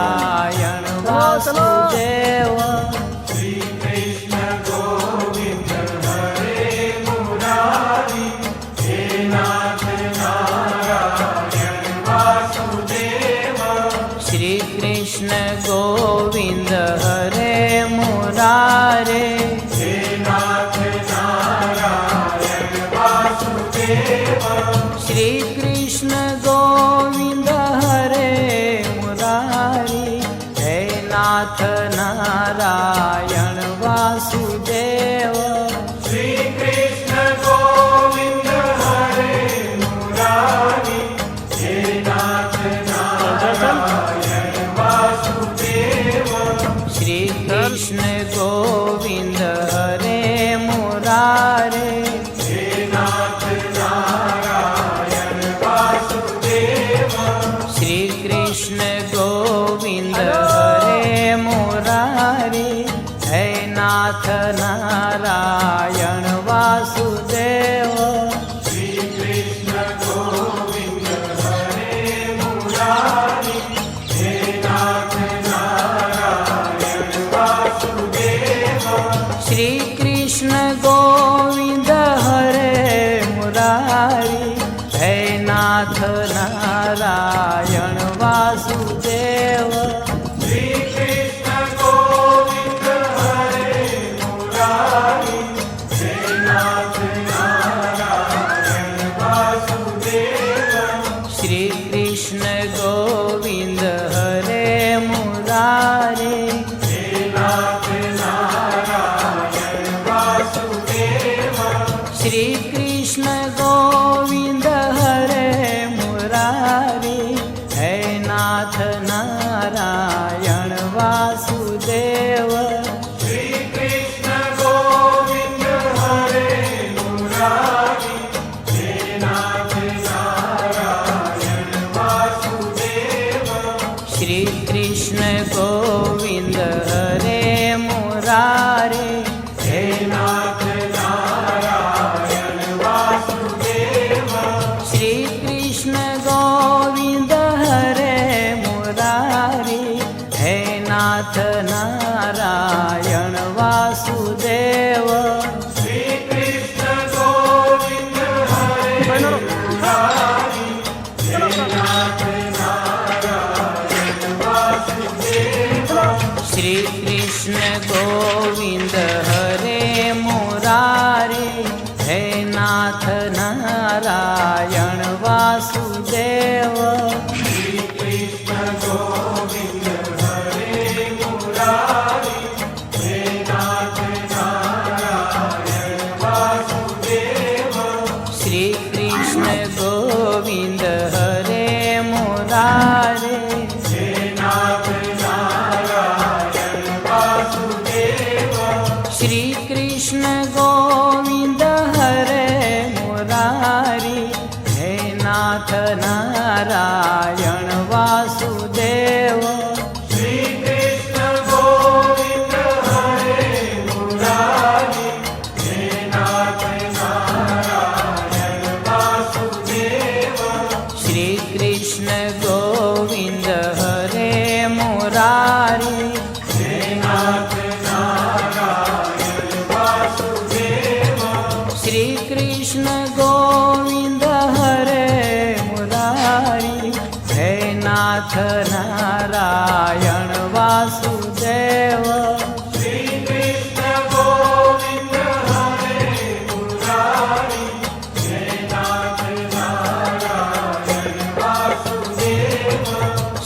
નારાયણ વાસુદેવ શ્રી કૃષ્ણ ગોવિંદ હરે મુરારી હે નાથ નારાયણ વાસુદેવ શ્રી કૃષ્ણ ગોવિંદ હરે મુરારે હે નાથ નારાયણ વાસુદેવ શ્રી કૃષ્ણ ગોવિંદ હરે મુરારી હે નાથ નારાયણ વાસુદેવ શ્રી કૃષ્ણ ગોવિંદ હરે મુરારી હે નાથ નારાયણ વાસુદેવ શ્રી કૃષ્ણ ગોવિંદ હરે મુરારે હે નાથ નારાયણ વાસુદેવ શ્રી કૃષ્ણ ગોવિંદ હરે મુરારી હે નાથ નારાયણ વાસુદેવ શ્રી કૃષ્ણ ગોવિંદ હરે મુરારી હે નાથ નારાયણ વાસુદેવ શ્રી કૃષ્ણ ગોવિંદ હરે મુરારી હે નાથ નારાયણ વાસુદેવ શ્રી કૃષ્ણ ગોવિંદ હરે મુરારી હે નાથ નારાયણ વાસુદેવ શ્રી કૃષ્ણ ગોવિંદ હરે મુરારે હે નાથ નારાયણ વાસુદેવ શ્રી કૃષ્ણ ગોવિંદ હરે મુરારી હે નાથ નારાયણ વાસુદેવ શ્રી કૃષ્ણ ગોવિંદ હરે મુરારી હે નાથ નારાયણ વાસુદેવ શ્રી કૃષ્ણ ગોવિંદ હરે મુરારે હે નાથ નારાયણ વાસુદેવ શ્રી કૃષ્ણ ગોવિંદ હરે મુરારી હે નાથ નારાયણ વાસુદેવ શ્રી કૃષ્ણ ગોવિંદ હરે મુરારી હે નાથ નારાયણ વાસુદેવ શ્રી કૃષ્ણ ગોવિંદ હરે મુરારે હે નાથ નારાયણ વાસુદેવ શ્રી કૃષ્ણ ગોવિંદ હરે મુરારી હે નાથ નારાયણ વાસુદેવ શ્રી કૃષ્ણ ગોવિંદ હરે મુરારે હે નાથ નારાયણ વાસુદેવ શ્રી કૃષ્ણ ગોવિંદ હરે મુરારી હે નાથ નારાયણ વાસુદેવ શ્રી કૃષ્ણ ગોવિંદ હરે મુરારી હે નાથ નારાયણ વાસુદેવ શ્રી કૃષ્ણ ગોવિંદ હરે મુરારી હે નાથ નારાયણ વાસુદેવ શ્રી કૃષ્ણ ગોવિંદ હરે મુરારી હે નાથ નારાયણ વાસુદેવ શ્રી કૃષ્ણ ગોવિંદ હરે મુરારી હે નાથ નારાયણ વાસુદેવ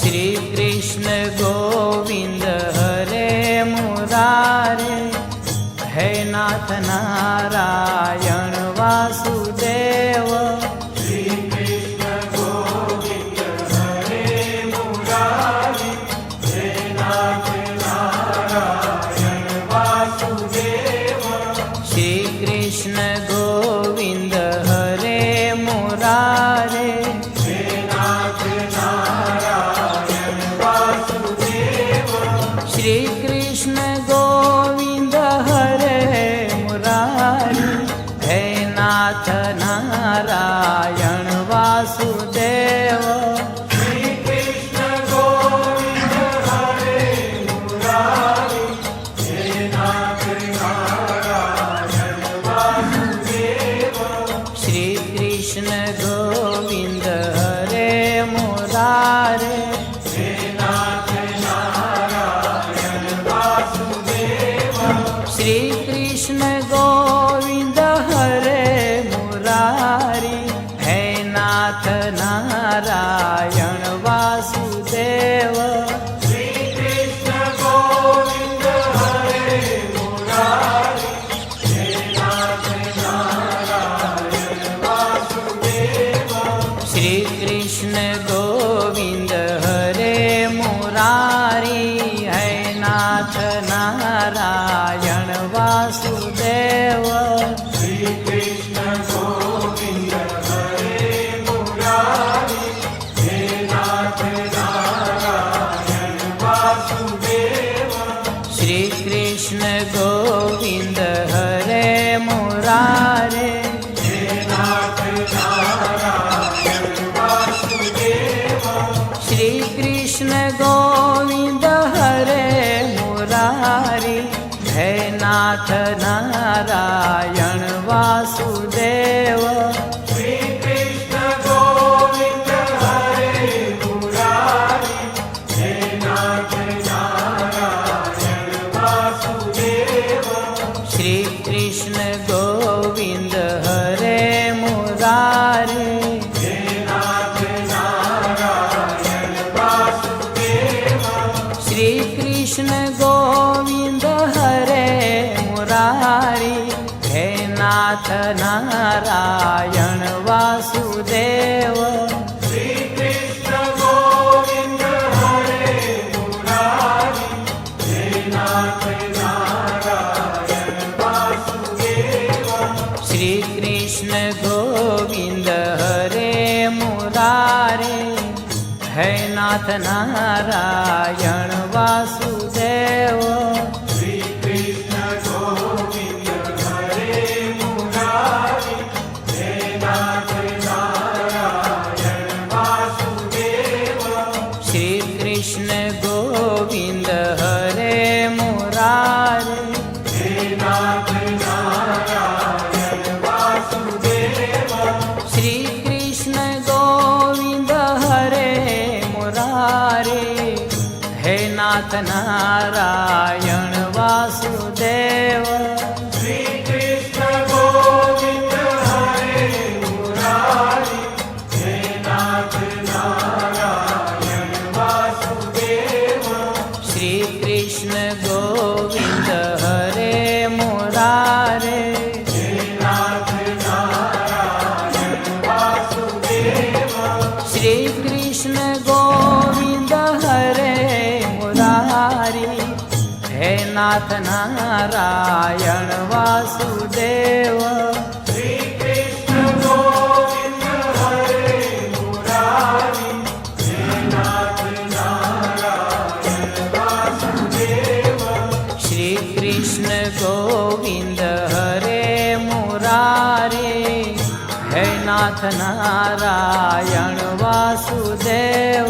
શ્રી કૃષ્ણ ગોવિંદ હરે મુરારે હે નાથ નારાયણ વાસુદેવ શ્રી કૃષ્ણ ગોવિંદ હરે મુરારી હે નાથ નારાયણ વાસુદેવ શ્રી કૃષ્ણ ગોવિંદ હરે મુરારે હે નાથ નારાયણ વાસુદેવ શ્રી કૃષ્ણ ગોવિંદ હરે મુરારી હે નાથ નારાયણ વાસુદેવ શ્રી કૃષ્ણ ગોવિંદ मुरारी है नाथ नारायण वासुदेव श्री कृष्ण गोविंद हरे मुरारी हे नाथ नारायण वासुदेव श्री कृष्ण गोविंद हरे मुरारे हे नाथ नारायण वासुदेव श्री कृष्ण गोविंद हरे मुरारी है नाथ नारायण वासुदेव श्री कृष्ण गोविंद हरे मुरारी हे नाथ नारायण वासुदेव श्री कृष्ण गोविंद हरे मुरारे हे नाथ नारायण वासुदेव श्री कृष्ण गोविंद हरे मुरारी हे नाथ नारायण वासुदेव श्री कृष्ण गोविंद हरे मुरारी हे नाथ नारायण वासुदेव श्री कृष्ण गोविंद हरे मुरारे है नाथ नारायण वासुदेव श्री कृष्ण गोविंद हरे मुरारी हे नाथ नारायण वासुदेव श्री कृष्ण गोविंद हरे मुरारे हे नाथ नारायण वासुदेव श्री कृष्ण गोविंद हरे मुरारे हे नाथ नारायण वासुदेव श्री कृष्ण गोविंद हरे मुरारी हे नाथ नारायण वासुदेव श्री कृष्ण गोविंद हरे मुरारे हे नाथ नारायण वासुदेव श्री कृष्ण गोविंद हरे मुरारी हे नाथ नारायण वासुदेव श्री कृष्ण गोविंद हरे मुरारी हे नाथ नारायण वासुदेव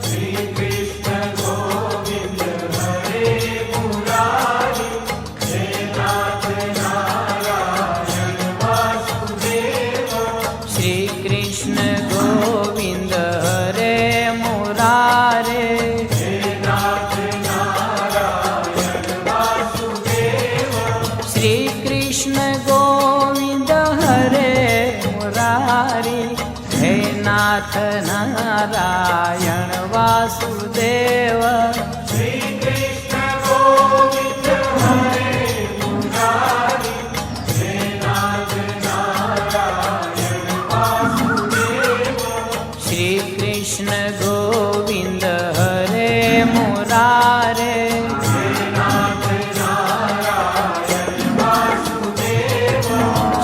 श्री कृष्ण गोविंद हरे मुरारे हे नाथ नारायण वासुदेव श्री कृष्ण गोविंद हरे मुरारी हे नाथ नारायण वासुदेव श्री कृष्ण गोविंद हरे मुरारे हे नाथ नारायण वासुदेव श्री कृष्ण गोविंद हरे मुरारी हे नाथ नारायण वासुदेव श्री कृष्ण गोविंद हरे मुरारी हे नाथ नारायण वासुदेव श्री कृष्ण गोविंद हरे मुरारे हे नाथ नारायण वासुदेव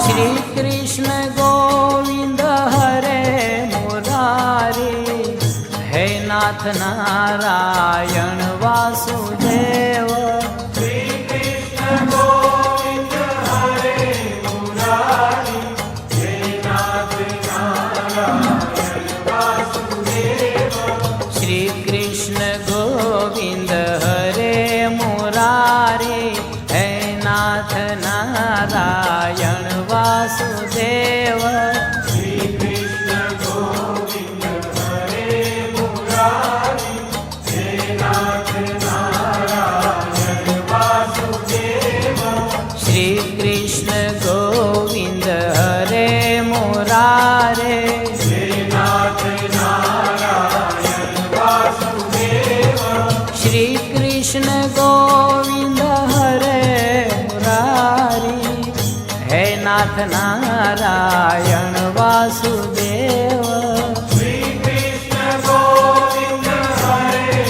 श्री कृष्ण गोविंद हरे मुरारी हे नाथ नारायण वासुदेव श्री कृष्ण गोविंद हरे मुरारी हे नाथ नारायण वासुदेव श्री कृष्ण गोविंद हरे मुरारी हे नाथ नारायण वासुदेव श्री कृष्ण गोविंद हरे मुरारी हे नाथ नारायण वासुदेव श्री कृष्ण गोविंद हरे मुरारे हे नाथ नारायण वासुदेव श्री कृष्ण गोविंद हरे मुरारी हे नाथ नारायण वासुदेव श्री कृष्ण गोविंद हरे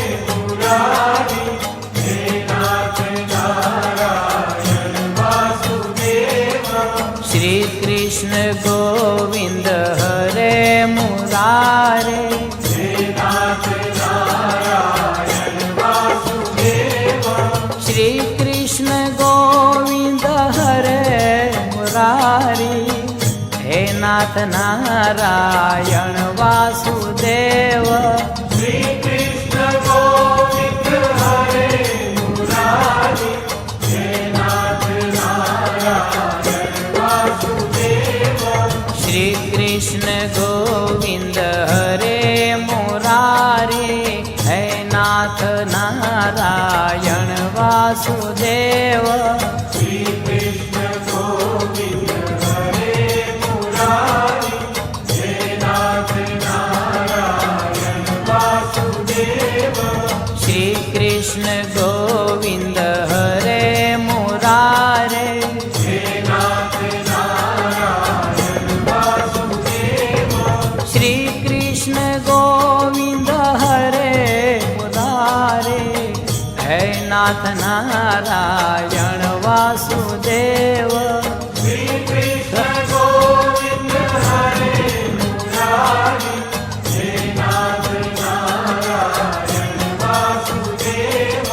નાથ નારાયણ વાસુદેવ શ્રી કૃષ્ણ ગોવિંદ હરે મુરારી હે નાથ નારાયણ વાસુદેવ શ્રી કૃષ્ણ ગોવિંદ હરે મુરારી હે નાથ નારાયણ વાસુદેવ શ્રી કૃષ્ણ ગોવિંદ હરે મુરારી હે નાથ નારાયણ વાસુદેવ શ્રી કૃષ્ણ ગોવિંદ હરે મુરારે હે નાથ નારાયણ વાસુદેવ શ્રી કૃષ્ણ ગોવિંદ હરે મુરારે હે નાથ નારાયણ વાસુદેવ શ્રી કૃષ્ણ ગોવિંદ હરે મુરારી હે નાથ નારાયણ વાસુદેવ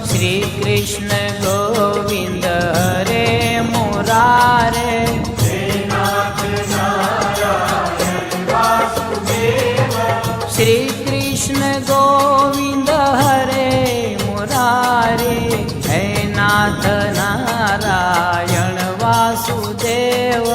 શ્રી કૃષ્ણ ગોવિંદ હરે મુરારે હે નાથ નારાયણ વાસુદેવ શ્રી કૃષ્ણ ગોવિંદ હરે મુરારે હે નાથ નારાયણ વાસુદેવ